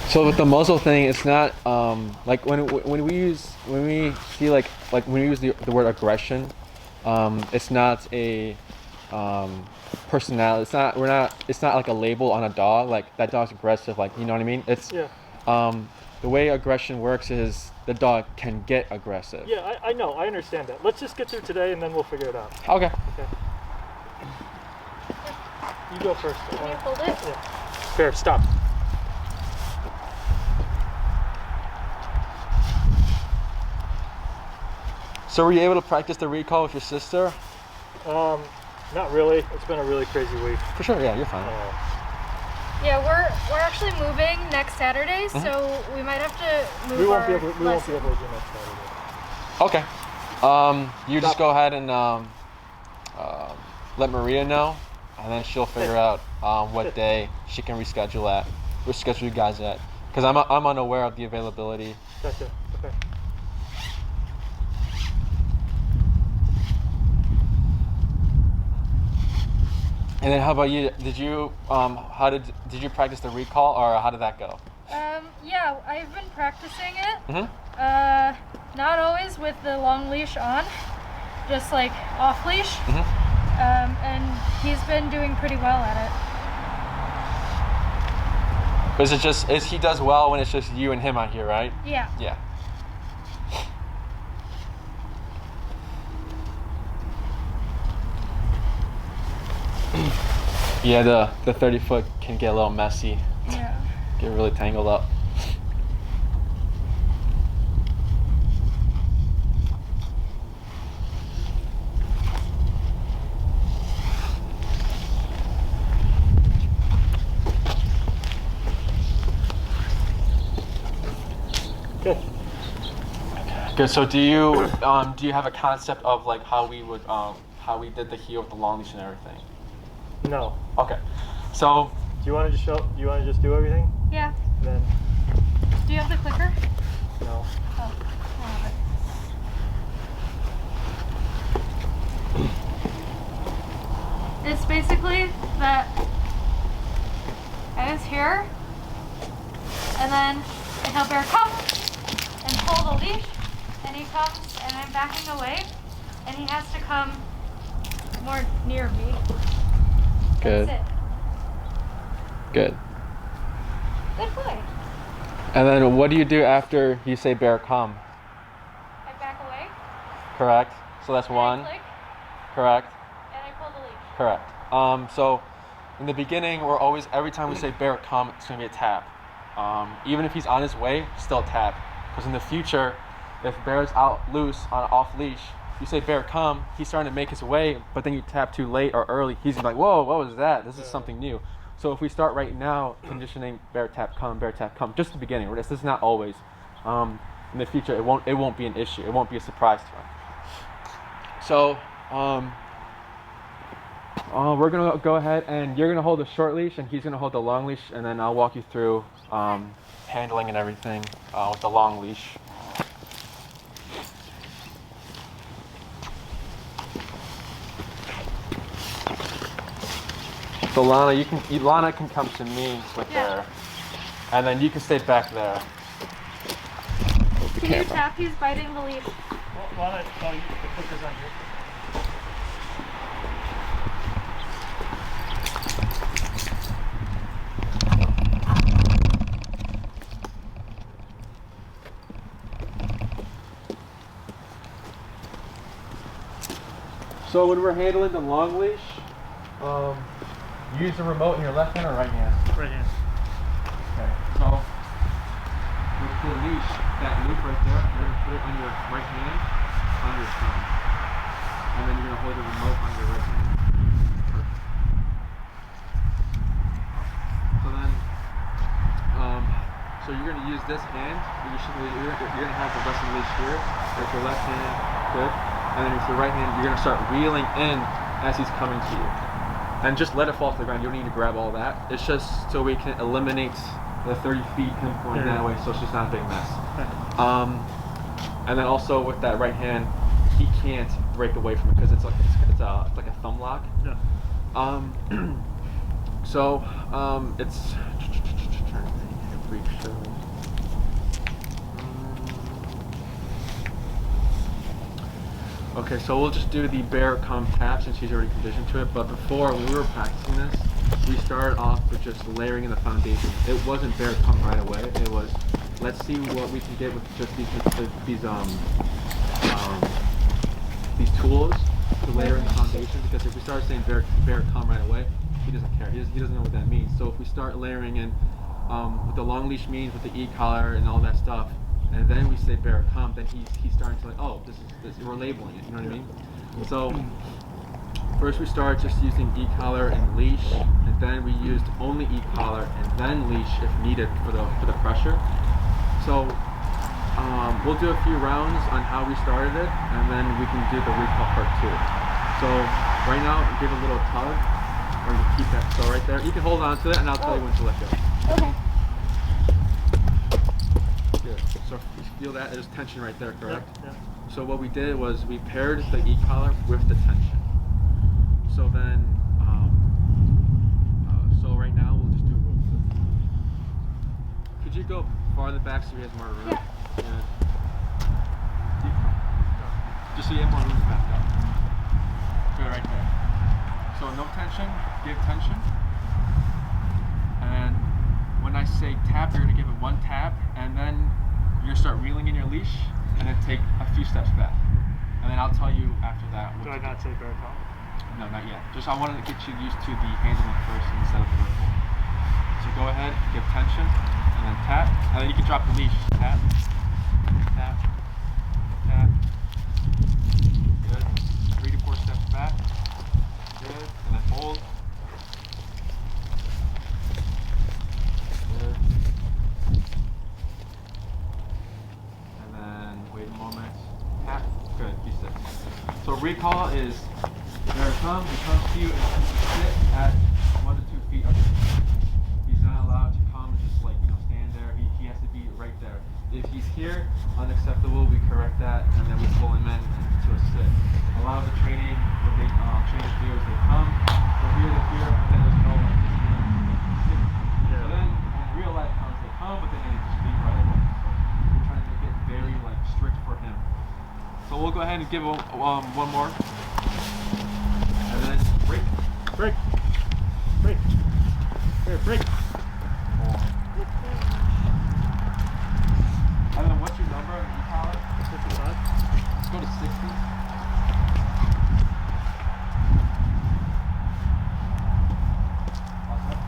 So with the muzzle thing, it's not like when we see like when we use the word aggression, it's not a personality. It's not like a label on a dog. Like that dog's aggressive. Like you know what I mean? It's Yeah. The way aggression works is the dog can get aggressive. Yeah, I know. I understand that. Let's just get through today and then we'll figure it out. Okay. Okay. You go first. Can you hold it? Yeah. Bear, stop. So were you able to practice the recall with your sister? Not really. It's been a really crazy week. For sure. Yeah, you're fine. Yeah, we're actually moving next Saturday, so we might have to move. We won't be able to do next Saturday. Okay. You just go ahead and let Maria know, and then she'll figure out what day she can reschedule you guys at. Because I'm unaware of the availability. Gotcha. Okay. And then how about you? Did you did you practice the recall, or how did that go? Yeah, I've been practicing it. Mm-hmm. Not always with the long leash on, just like off leash. Mm-hmm. And he's been doing pretty well at it. He does well when it's just you and him out here, right? Yeah. Yeah. Yeah, the 30-foot can get a little messy. Yeah. Get really tangled up. Good. Good. So do you have a concept of like how we did the heel with the long leash and everything? No. Okay. So Do you want to just do everything? Yeah. Then Do you have the clicker? no. Oh, I have it. It's basically that I was here, and then I tell Bear come and pull the leash, and he comes, and I'm backing away, and he has to come more near me. good. That's it. Good. Good boy. And then what do you do after you say bear come? I back away. Correct. So that's and one. I click, Correct. and I pull the leash. Correct. So in the beginning, every time we say bear come, it's gonna be a tap. Even if he's on his way, still tap. Because in the future, if bear's out loose on off leash, you say bear come, he's starting to make his way, but then you tap too late or early, he's like, whoa, what was that? This is something new. So if we start right now conditioning bear tap come, just the beginning. This is not always. In the future, it won't be an issue. It won't be a surprise to him. So we're gonna go ahead and you're gonna hold the short leash and he's gonna hold the long leash, and then I'll walk you through handling and everything with the long leash. So Lana can come to me with there, and then you can stay back there. Can you tap? He's biting the leash. Well, the clicker's on here. So when we're handling the long leash, use the remote in your left hand or right hand? Right hand. Okay, so with the leash, that loop right there, you're going to put it on your right hand, on your thumb. And then you're going to hold the remote on your right hand. Perfect. So then, so you're going to use this hand, you're going to have the rest of the leash here, with your left hand, good. And then with your right hand, you're going to start reeling in as he's coming to you. And just let it fall to the ground. You don't need to grab all that. It's just so we can eliminate the 30 feet him going that way, so it's just not a big mess. And then also with that right hand, he can't break away from it because it's like a thumb lock. Yeah. So it's freak show. Okay, so we'll just do the bear come tap since he's already conditioned to it. But before, when we were practicing this, we started off with just layering in the foundation. It wasn't bear come right away. It was, let's see what we can get with just these tools to layer in the foundation. Because if we start saying bear come right away, he doesn't care. He doesn't know what that means. So if we start layering in what the long leash means with the e-collar and all that stuff, and then we say bear come, then he's starting to like, oh, this, we're labeling it, you know what I mean? So first we started just using e-collar and leash, and then we used only e-collar and then leash if needed for the pressure. So we'll do a few rounds on how we started it, and then we can do the recall part too. So right now, give a little tug, or you keep that so right there. You can hold on to it, and I'll tell you when to let go. Okay. Good. So you feel that there's tension right there, correct? Yeah. So what we did was we paired the e-collar with the tension. So then, so right now we'll just do a roll flip. Could you go farther back so he has more room? Yeah. Just so you have more room to back up. Good, right there. So no tension, give tension. And when I say tap, you're going to give it one tap, and then you're going to start reeling in your leash, and then take a few steps back. And then I'll tell you after that. Do I not say bear come? No, not yet. Just I wanted to get you used to the handling first instead of the vertical. So go ahead, give tension, and then tap, and then you can drop the leash. Tap, tap, tap. Good. 3 to 4 steps back. Good. And then hold. Good. And then wait a moment. Tap. Good. Be sit. So recall is bear come. He comes to you and sit at 1 to 2 feet underneath. He's not allowed to come and just stand there. He has to be right there. If he's here, unacceptable, we correct that, and then we pull him in to a sit. A lot of the training, what they trainers do is they come from here to here, and then there's no sit. So then when real life comes, they come, but then they just leave right away. So we're trying to make it very strict for him. So we'll go ahead and give one more, and then break. Break. Break. Here, break. And then what's your number on the e-collar? 55. Let's go to 60. Awesome.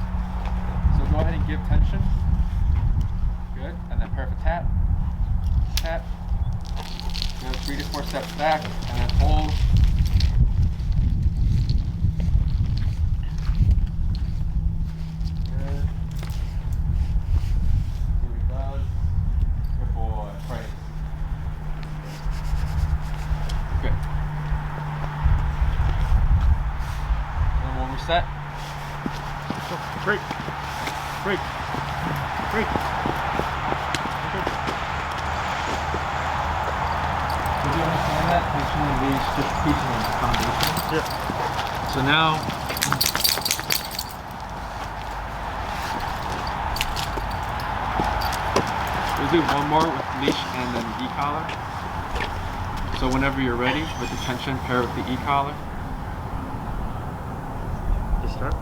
So go ahead and give tension. Good. And then perfect tap. Tap. Go 3 to 4 steps back, and then hold. Good. Here he goes. Good boy. Praise. Good. And then we'll reset. Break. Break. Break. Did you understand that? Tension and leash, just teaching them the foundation. Yeah. So now, we'll do one more with leash and then e-collar. So whenever you're ready with the tension, pair with the e-collar. Just start.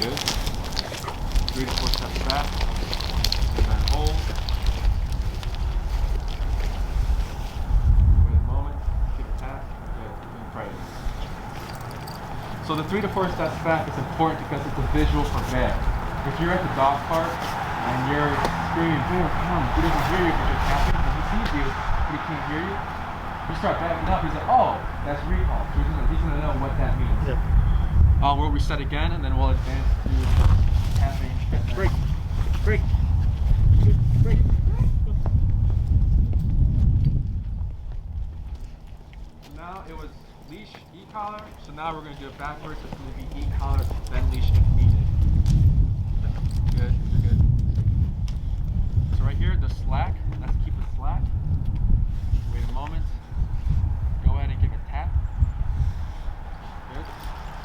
Good. 3 to 4 steps back. And then hold. Wait a moment. Keep it tap. Good. And praise. So the 3 to 4 steps back is important because it's a visual for bear. If you're at the dog park and you're screaming, bear, come, he doesn't hear you because you're tapping, because he sees you, but he can't hear you. You start backing up, he's like, oh, that's recall. So he's gonna know what that means. Yeah. We'll reset again, and then we'll advance to tapping. Break. Break. Break. Now it was leash, e-collar. So now we're going to do it backwards. It's going to be e-collar, then leash if needed. Good, you're good. So right here, the slack. Let's keep it slack. Wait a moment. Go ahead and give a tap. Good.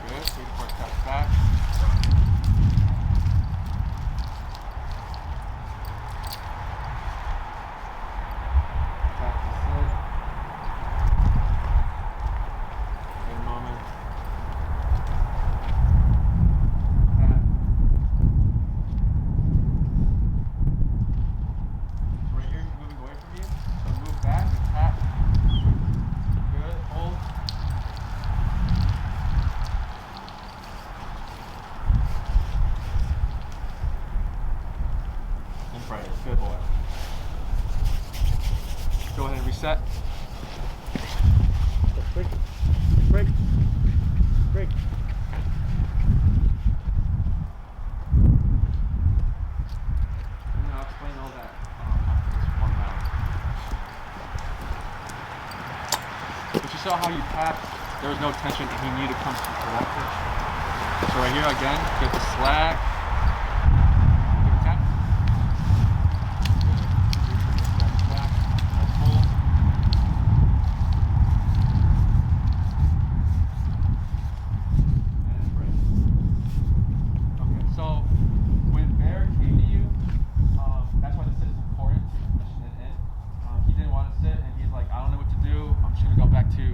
Good. 3 to 4 steps back. saw how you tapped, there was no tension and he knew to come to correct it. So right here again, get the slack. Give a tap. Slack. That's full. And break. Okay, so when Bear came to you, that's why the sit is important to position it in. He didn't want to sit and he's like, I don't know what to do. I'm just gonna go back to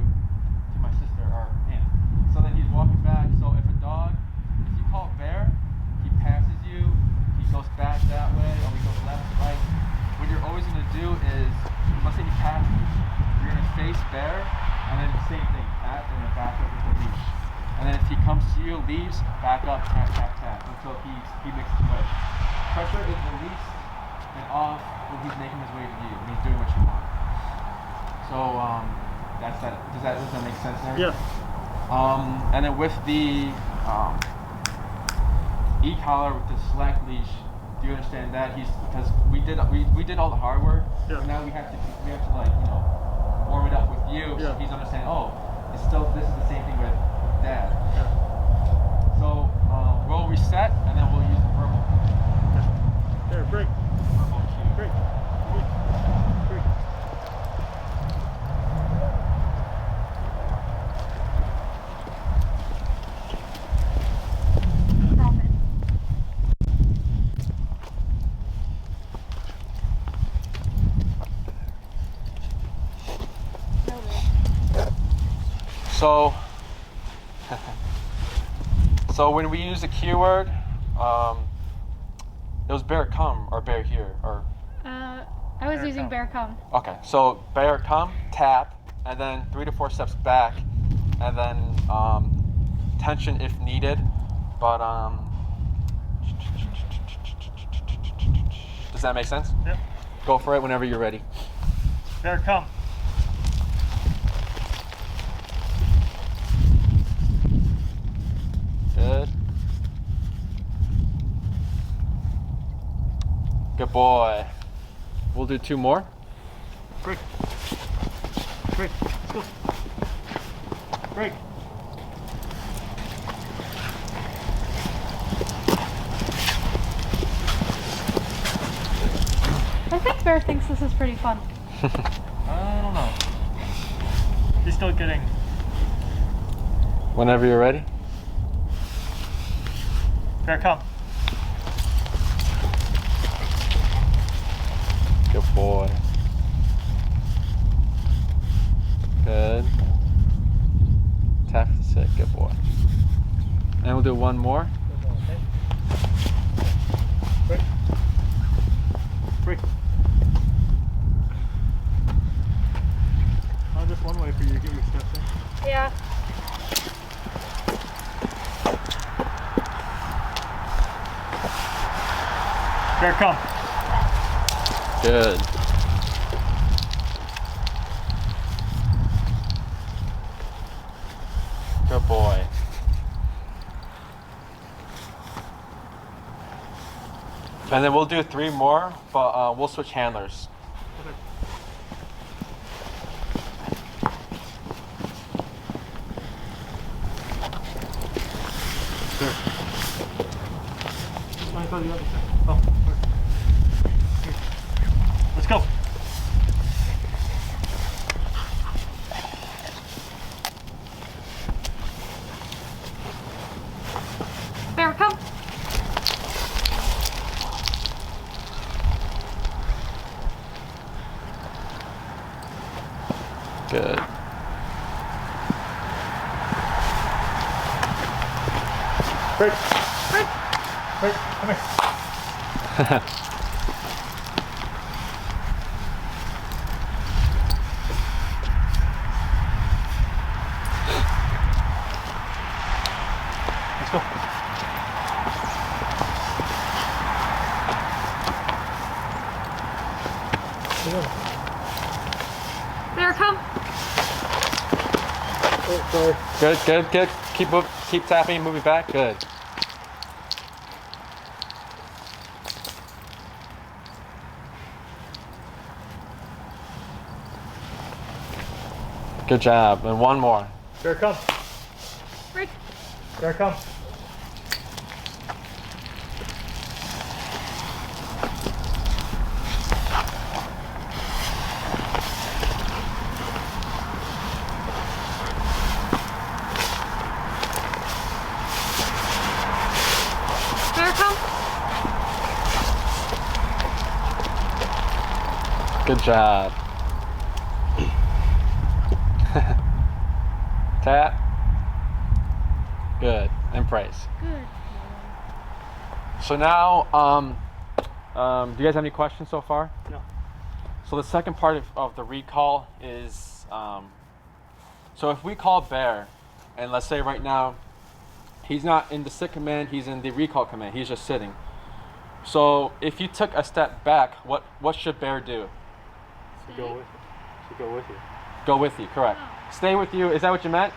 my sister or aunt. So then he's walking back. So if you call Bear, he passes you, he goes back that way, or he goes left, right. What you're always gonna do is, let's say he passes you, you're gonna face Bear, and then same thing, tap, and then back up with the leash. And then if he comes to you, leaves, back up, tap, tap, tap, until he makes his way. Pressure is released and off when he's making his way to you, and he's doing what you want. So that's that. Does that make sense there? Yeah. And then with the e-collar with the slack leash, do you understand that? Because we did all the hard work, Yeah. and now we have to like, you know, warm it up with you, so Yeah. he's understanding. Oh, this is the same thing with Dad. Yeah. So we'll reset, and then we'll use the verbal. There, break. Verbal cue. Break. Break. Drop it. So when we use the cue word, it was bear come or bear here or. I was Bear using come. bear come. Okay, so bear come, tap, and then 3 to 4 steps back, and then tension if needed. But does that make sense? Yep. Go for it whenever you're ready. Bear, come. Good. Good boy. We'll do 2 more. Break. Break. Let's go. Break. I think Bear thinks this is pretty fun. I don't know. He's still getting. Whenever you're ready. Bear, come. Good boy. Good. Tap to sit. Good boy. And we'll do 1 more. Okay. Break. Break. Just one way for you to get your steps in. Yeah. Bear, come. Good. Good boy. And then we'll do 3 more, but we'll switch handlers. Okay. There. I thought the other side. Oh, here. Let's go. Bear, come. Good. Break. Break. Break. Come here. Let's go. Bear, come. Oh, sorry. Good, good, good. Keep tapping, moving back. Good. Good job. And one more. Bear, come. Break. Bear, come. Bear, come. Good job. Tap. Good. And praise. Good. So now, do you guys have any questions so far? No. So the second part of the recall is, so if we call Bear, and let's say right now, he's not in the sit command, he's in the recall command, he's just sitting. So if you took a step back, what should Bear do? Should go with you. Should go with you. Go with you, correct. Oh. Stay with you, is that what you meant?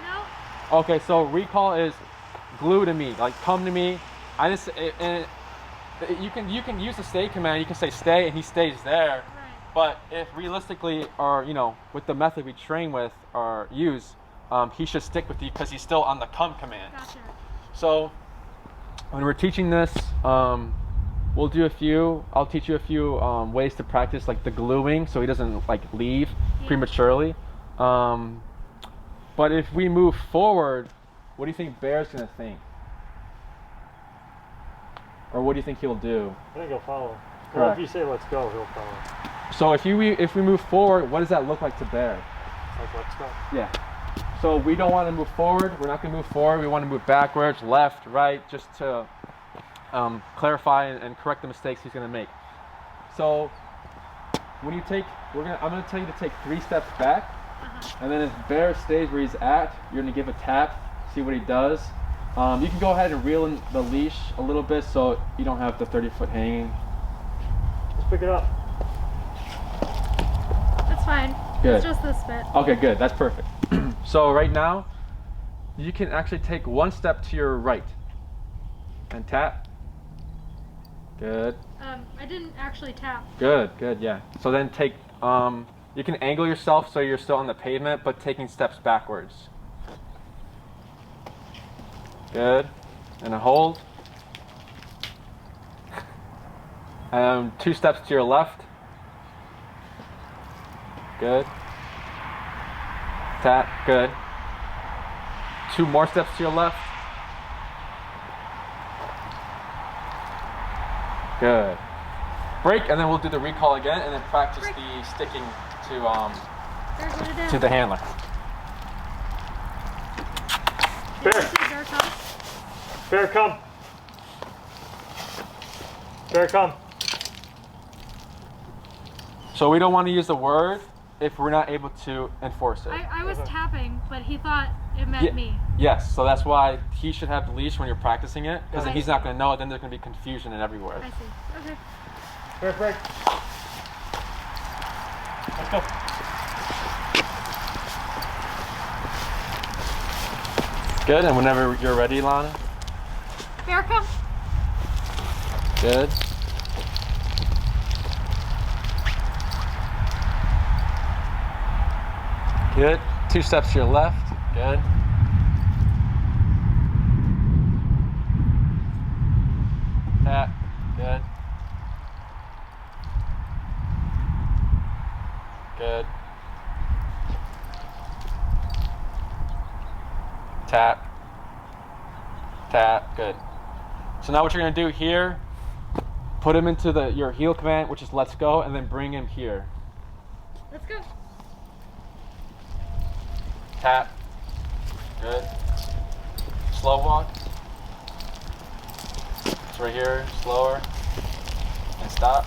No. Okay, so recall is glue to me, like come to me. You can use the stay command. You can say stay, and he stays there. Right. But if realistically, or with the method we train with or use, he should stick with you because he's still on the come command. Gotcha. So when we're teaching this, we'll do a few. I'll teach you a few ways to practice, like the gluing, so he doesn't like leave prematurely. But if we move forward, what do you think Bear's gonna think? Or what do you think he'll do? I think he'll follow. Well, Correct. if you say let's go, he'll follow. So if we move forward, what does that look like to Bear? Like, let's go. Yeah. So we don't want to move forward. We're not going to move forward. We want to move backwards, left, right, just to clarify and correct the mistakes he's going to make. So when you take, I'm going to tell you to take 3 steps back, and then if Bear stays where he's at, you're going to give a tap, see what he does. You can go ahead and reel in the leash a little bit so you don't have the 30-foot hanging. Let's pick it up. That's fine. Good. It's just this bit. Okay, good. That's perfect. So right now, you can actually take 1 step to your right and tap. Good. I didn't actually tap. Good, yeah. So then take, you can angle yourself so you're still on the pavement, but taking steps backwards. Good. And a hold. 2 steps to your left. Good. Tap. Good. 2 more steps to your left. Good. Break, and then we'll do the recall again, and then practice Break. the sticking There's what it is. to the handler. Did you Bear. see Bear come? Bear, come. Bear, come. So we don't want to use the word if we're not able to enforce it. I was tapping, but he thought it meant me. Yes, so that's why he should have the leash when you're practicing it, because then I he's see. not going to know it, then there's going to be confusion and everywhere. I see. Okay. Bear, break. Let's go. Good, and whenever you're ready, Lana. Bear, come. Good. Good. 2 steps to your left. Good. Tap. Good. Good. Tap. Tap. Good. So now what you're going to do here, put him into your heel command, which is let's go, and then bring him here. Let's go. Tap. Good. Slow walk. It's right here, slower. And stop.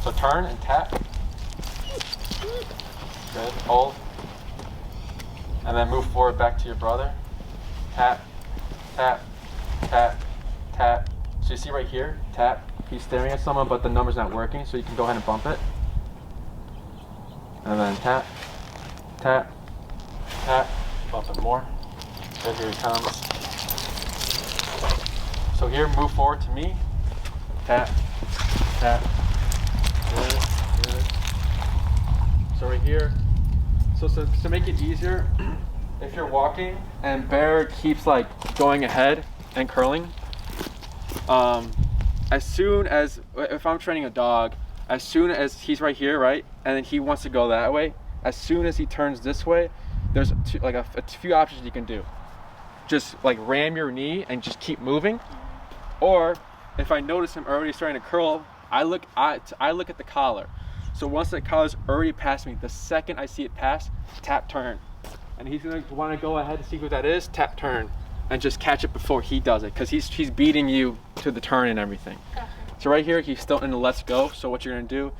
So turn and tap. Good. Hold. And then move forward back to your brother. Tap. Tap. Tap. Tap. So you see right here, tap. He's staring at someone, but the number's not working, so you can go ahead and bump it. And then tap. Tap, tap, bump it more. Good, here he comes. So here, move forward to me. Tap, tap. Good, good. So right here, So to make it easier, if you're walking and Bear keeps like going ahead and curling, as soon as, if I'm training a dog, as soon as he's right here, right, and then he wants to go that way, as soon as he turns this way, there's a few options you can do. Just like ram your knee and just keep moving. Or if I notice him already starting to curl, I look at the collar. So once the collar's already past me, the second I see it pass, tap turn. And he's gonna wanna go ahead and see who that is, tap turn. And just catch it before he does it, because he's beating you to the turn and everything. Gotcha. So right here, he's still in the let's go. So what you're gonna do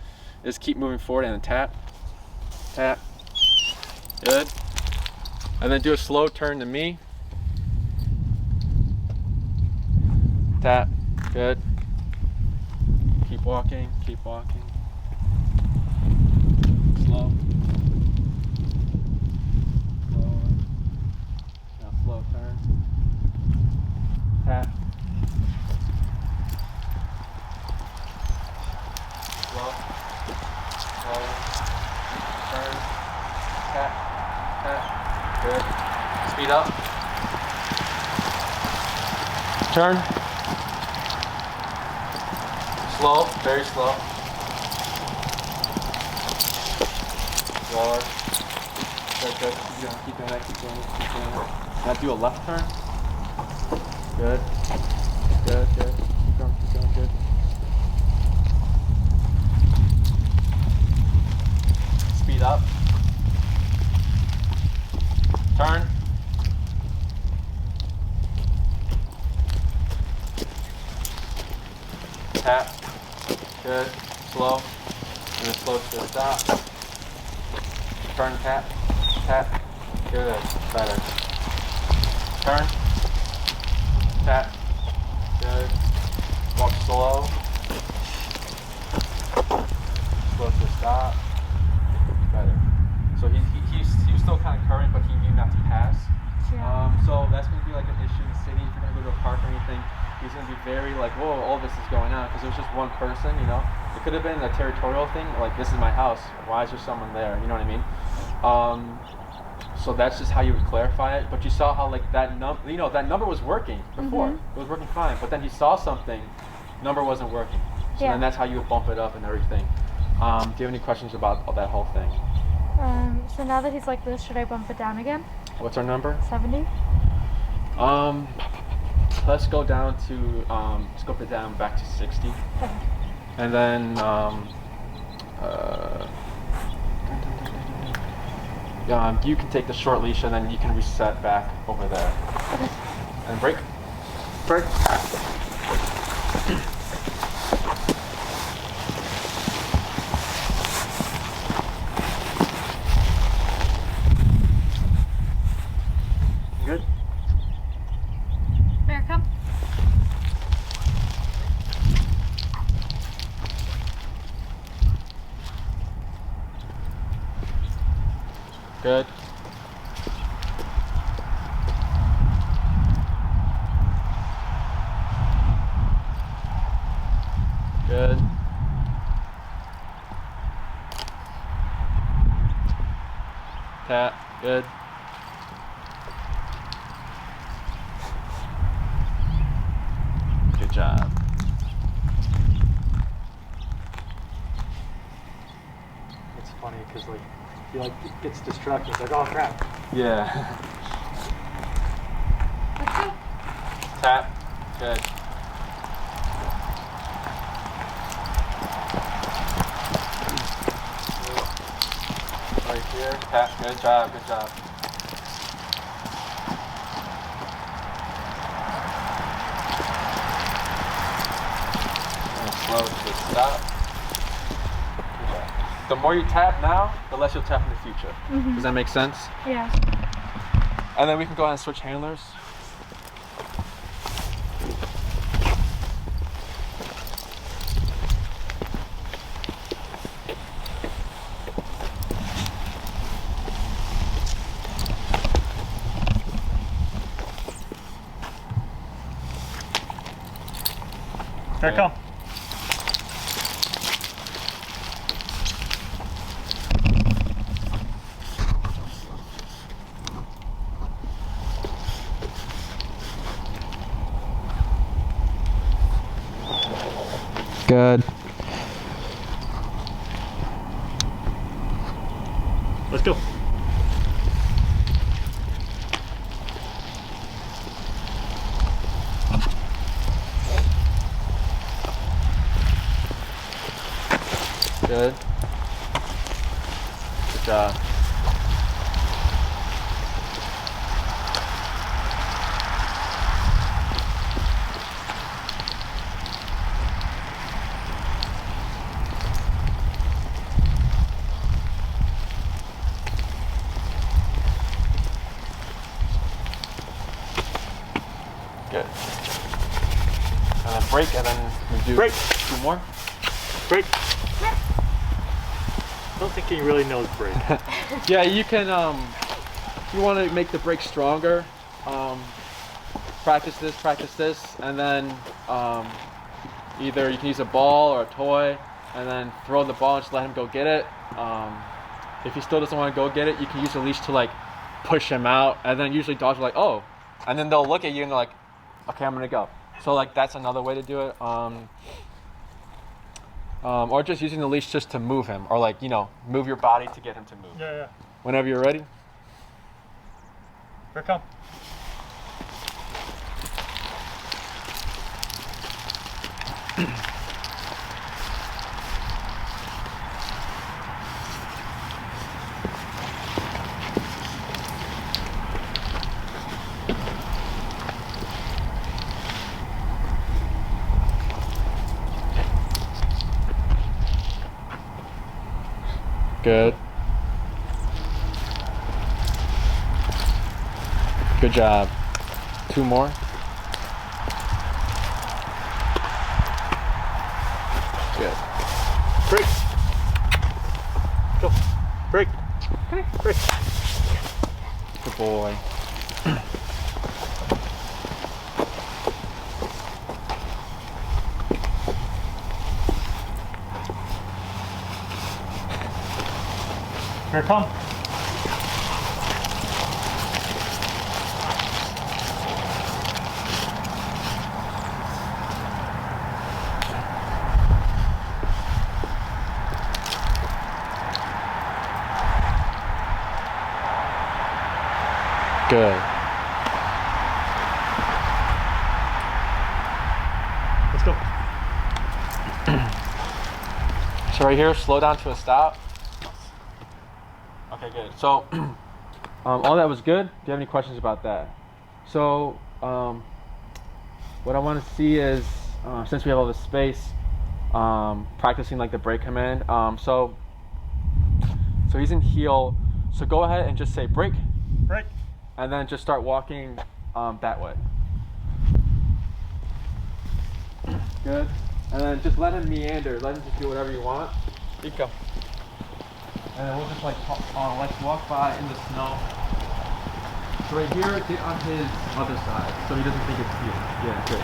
is keep moving forward and then tap, tap, good. And then do a slow turn to me. Tap, good. Keep walking, keep walking. Slow. Slow. Now slow turn. Tap. Slow. Slow. Turn. Tap. Tap. Good. Speed up. Turn. Slow, very slow. Slower. Good, good. Keep doing that, keep doing it, keep doing it. Now do a left turn. Good. Good, good. Keep going, good. Speed up. Turn. Tap. Good. Slow. And then slow to the stop. Turn, tap. Tap. Good. Better. Turn. Tap. Good. Walk slow. Slow to the stop. Better. So he was still kind of current, but he knew not to pass. Yeah. So that's going to be like an issue in the city. If you're going to go to a park or anything, he's going to be very like, whoa, all this is going on, because it was just one person, you know. It could have been a territorial thing, like, this is my house, why is there someone there, you know what I mean? So that's just how you would clarify it. But you saw how like that number was working before. It was working fine, but then he saw something, number wasn't working. So then that's how you would bump it up and everything. Do you have any questions about that whole thing? So now that he's like this, should I bump it down again? What's our number? 70? Let's go down to let's go it down back to 60. Okay. And then you can take the short leash and then you can reset back over there. Okay. And break. Break. Good. Bear, come. Good. Good. Tap. Good. Good job. It's funny because like he like gets distracted. It's like, oh crap. Yeah. Let's go. Tap. Good. Right here. Tap. Good job. Good job. And slow to the stop. Good job. The more you tap now, the less you'll tap in the future. Does that make sense? Yeah. And then we can go ahead and switch handlers. Here, come. Good. Let's go. Good. Good job. Good. And then break, and then we do Break. 2 more. Break. Don't think he really knows break. Yeah, you can, if you want to make the break stronger, practice this, and then either you can use a ball or a toy, and then throw the ball and just let him go get it. If he still doesn't want to go get it, you can use the leash to like push him out, and then usually dogs are like, oh, and then they'll look at you and they're like, okay, I'm gonna go. So like that's another way to do it. Or just using the leash just to move him, or like, you know, move your body to get him to move. Yeah, yeah. Whenever you're ready. Here come. Good. Good job. 2 more. Good. Break. Go. Break. Break. Good boy. Here come. Good. Let's go. So right here, slow down to a stop. Okay, good. So all that was good. Do you have any questions about that? So what I want to see is, since we have all this space, practicing like the break command. So he's in heel. So go ahead and just say break, Break. and then just start walking that way. Good. And then just let him meander. Let him just do whatever you want. Here you go. And then we'll just like walk by in the snow. So right here, get on his other side, so he doesn't think it's you. Yeah, good.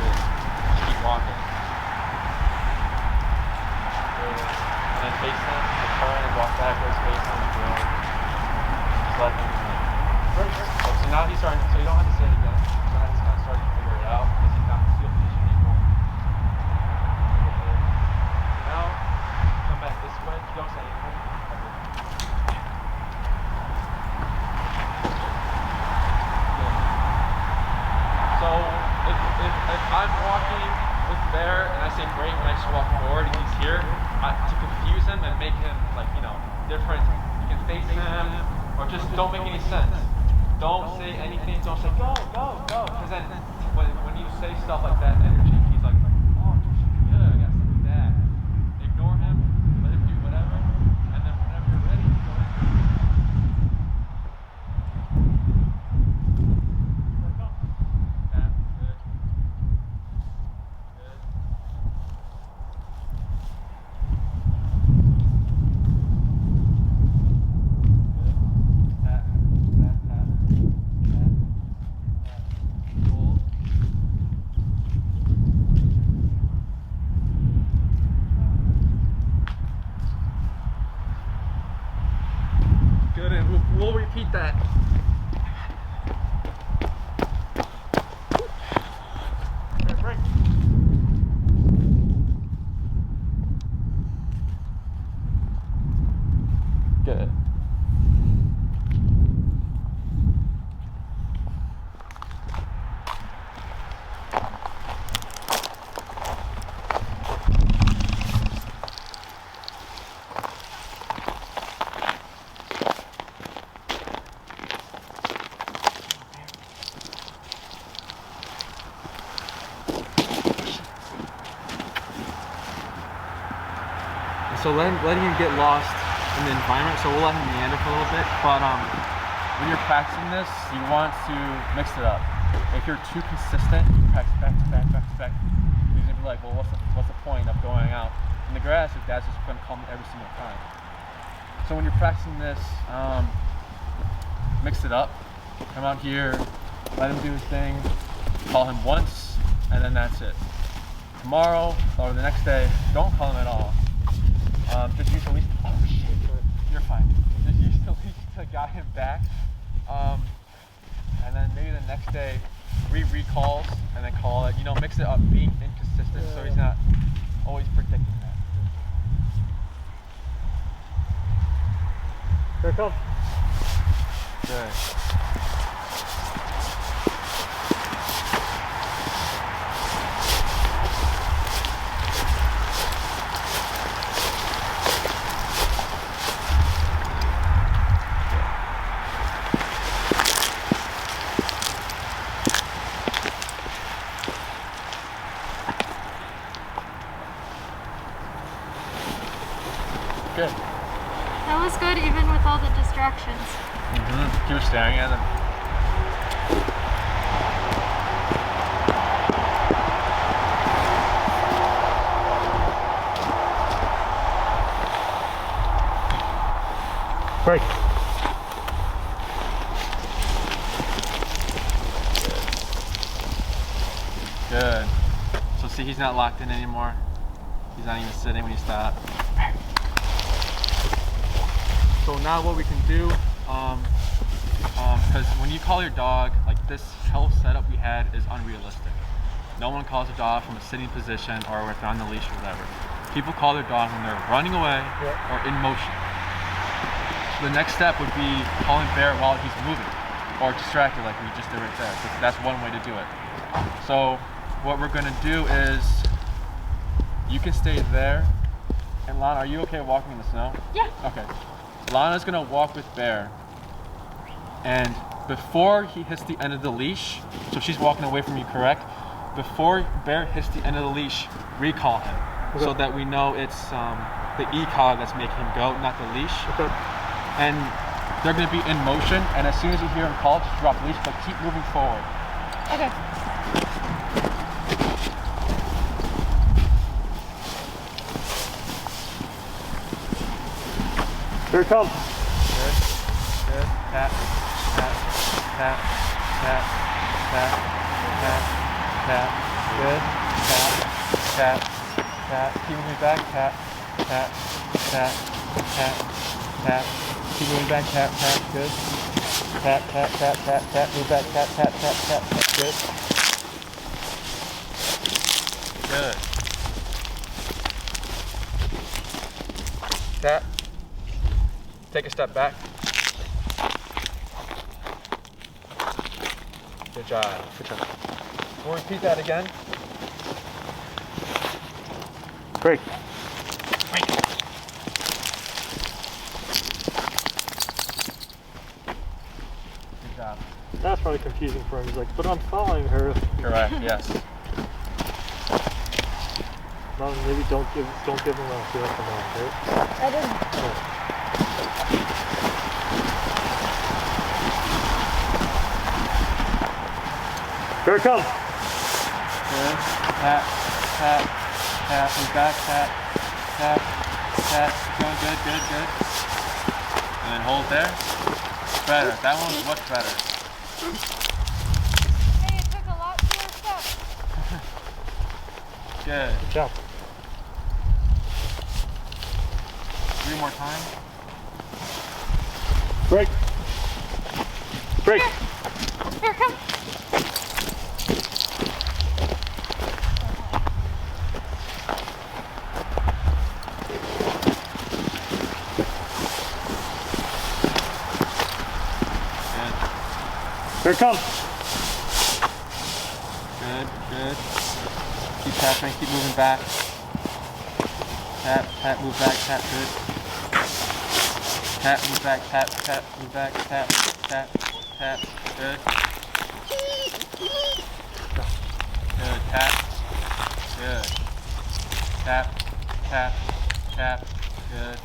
Good. Keep walking. Good. And then face him, and turn and walk backwards, face him, good. Just let him. So now he's starting. So you don't have to say it again. So now he's kind of starting to figure it out because he's not feel position anymore. Now come back this way. Don't say anything. So if I'm walking with Bear and I say break and I just walk forward and he's here, to confuse him and make him like, you know, different, you can face him or just don't make any sense. Don't say anything, don't say go, go, go. Because then when you say stuff like that energy, he's like, oh, good, I got stuff like that. Ignore him, let him do whatever, and then whenever you're ready, go ahead. Tap, good. Good. Good. Tap, tap, tap, tap, tap. Hold. Good, and we'll repeat that. Okay, break. Good. So letting him get lost in the environment, so we'll let him meander for a little bit, but when you're practicing this, you want to mix it up. If you're too consistent, you practice back to back, back to back, he's gonna be like, well, what's the point of going out in the grass if that's just gonna come every single time? So when you're practicing this, mix it up. Come out here, let him do his thing, call him once, and then that's it. Tomorrow or the next day, don't call him at all. Just use the leash. Oh shit, you're fine. Just use the leash to guide him back. And then maybe the next day, recalls and then call it. You know, mix it up, being inconsistent, so he's not always predicting that. Here it comes. Good. Good. That was good even with all the distractions. Keep staring at him. Break. Good. So see, he's not locked in anymore. He's not even sitting when you stop. So now what we can do, because when you call your dog, like this whole setup we had is unrealistic. No one calls a dog from a sitting position or if they're on the leash or whatever. People call their dog when they're running away or in motion. So the next step would be calling Bear while he's moving or distracted like we just did right there. That's one way to do it. So what we're gonna do is, you can stay there. And Lana, are you okay walking in the snow? Yeah. Okay. Lana's gonna walk with Bear, and before he hits the end of the leash, so she's walking away from you, correct? Before Bear hits the end of the leash, recall him, so that we know it's the e-collar that's making him go, not the leash. Okay. And they're gonna be in motion, and as soon as you hear him call, just drop the leash, but keep moving forward. Okay. Here it comes. Good, good. Tap, tap, tap, tap, tap, tap, tap. Good. Tap, tap, tap. Keep moving back. Tap, tap, tap, tap, tap. Keep moving back. Tap, tap. Good. Tap, tap, tap, tap, tap. Move back. Tap, tap, tap, tap, tap. Good. Good. Tap. Take a step back. Good job. Good job. We'll repeat that again. Break. Break. Good job. That's probably confusing for him. He's like, but I'm following her. Correct. Yes. No, maybe don't give him a feel for that, right? I didn't. Oh. Here it comes. Good. Tap, tap, tap. Move back. Tap, tap, tap. Going good, good, good. And then hold there. Better. That one's much better. Hey, it took a lot fewer steps. Good. Good job. 3 more times. Break. Break. Here it comes. Here it comes. Good, good. Keep tapping, keep moving back. Tap, tap, move back, tap, good. Tap, move back, tap, tap, move back, tap, tap, tap, good. Good, tap, good. Tap, tap, tap, good.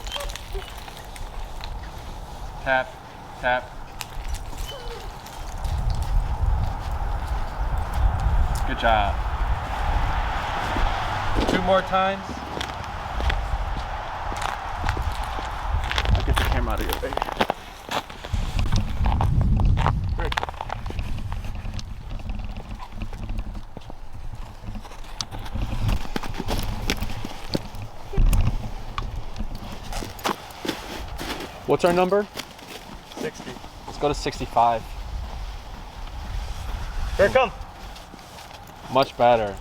Tap, tap. Good job. 2 more times. I'll get the camera out of your way. Great. What's our number? 60. Let's go to 65. Here it comes. Much better.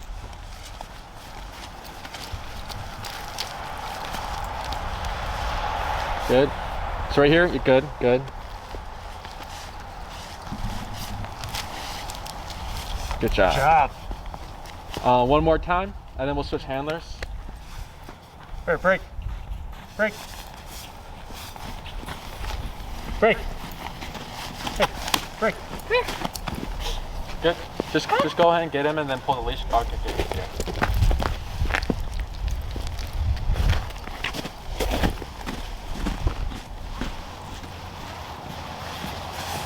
Good. It's right here. You're good. Good. Good job. Good job. One more time, and then we'll switch handlers. Here, break. Break. Break. Hey, break. Good. Just go ahead and get him, and then pull the leash. Okay, good. Yeah.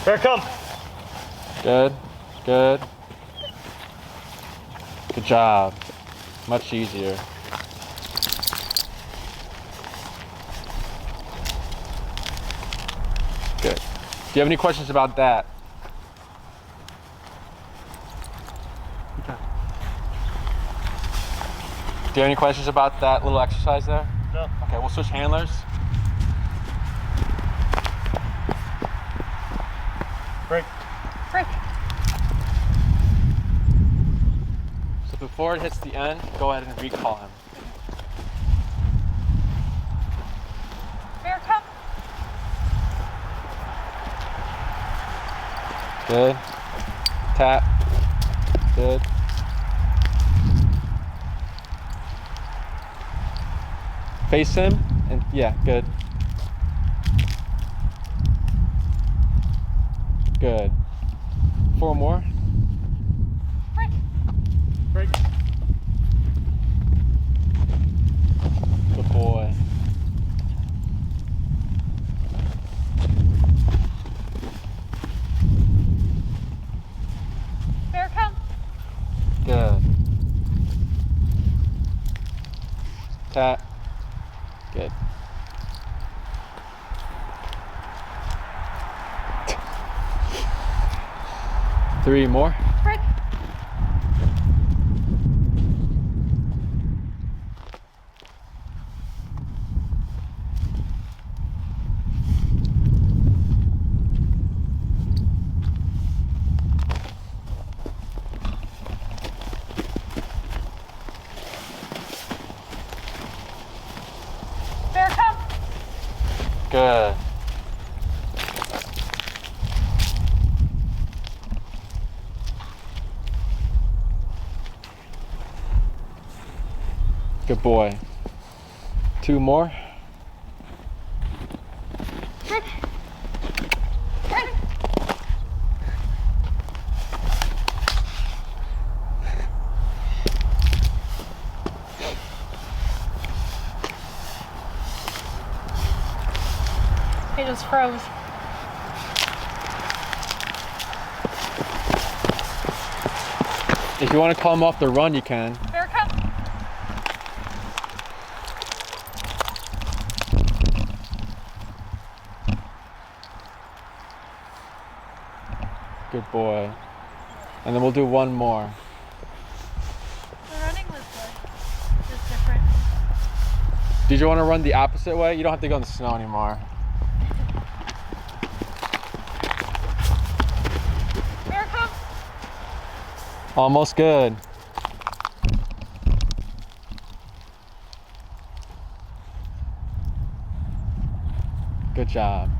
Here it comes. Good. Good. Good job. Much easier. Good. Do you have any questions about that? Do you have any questions about that little exercise there? No. Okay, we'll switch handlers. Break. Break. So before it hits the end, go ahead and recall him. Bear, come. Good. Tap. Good. Face him, and yeah, good. Good. 4 more. Break. Break. Good boy. Bear, come. Good. Tap. Good. Three more. Break. Bear, come. Good. Good boy. 2 more. Break. Break. He just froze. If you want to call him off the run, you can. Bear, come. Good boy. And then we'll do 1 more. The running was good. Just different. Did you want to run the opposite way? You don't have to go in the snow anymore. Bear, come. Almost good. Good job.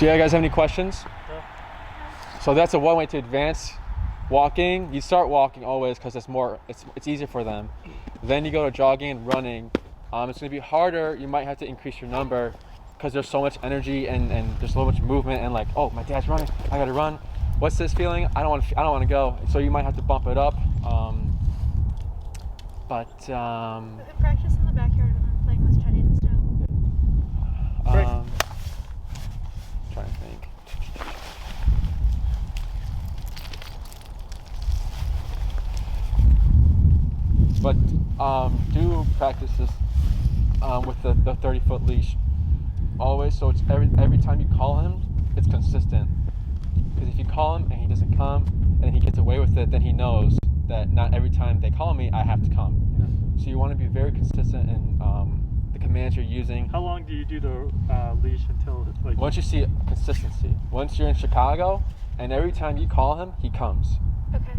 Do you guys have any questions? No. So that's a one way to advance. Walking, you start walking always because it's easier for them. Then you go to jogging and running. It's going to be harder. You might have to increase your number because there's so much energy and there's so much movement and like, oh, my dad's running, I gotta run. What's this feeling? I don't want to go. So you might have to bump it up. We could practice in the backyard when we're playing with Teddy and Snow. Trying to think. But do practice this with the 30-foot leash always. So it's every time you call him, it's consistent. Because if you call him and he doesn't come and he gets away with it, then he knows that not every time they call me, I have to come. So you want to be very consistent in the commands you're using. How long do you do the leash until like? Once you see consistency, once you're in Chicago, and every time you call him, he comes. Okay.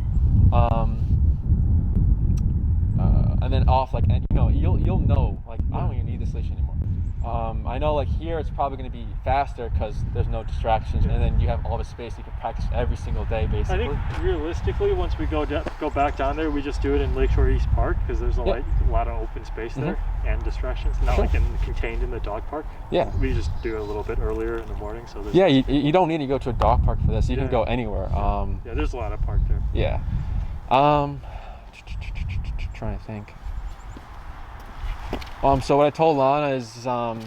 And then off, like, and you'll know, like, I don't even need this leash anymore. I know, like, here it's probably going to be faster because there's no distractions, and then you have all the space you can practice every single day, basically. I think realistically, once we go back down there, we just do it in Lakeshore East Park because there's a lot of open space there and distractions. Not like contained in the dog park. Yeah. We just do it a little bit earlier in the morning, so there's you don't need to go to a dog park for this. You can go anywhere. Yeah, there's a lot of park there. Yeah. Trying to think. So what I told Lana is I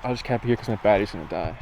just can't be here because my battery's gonna die.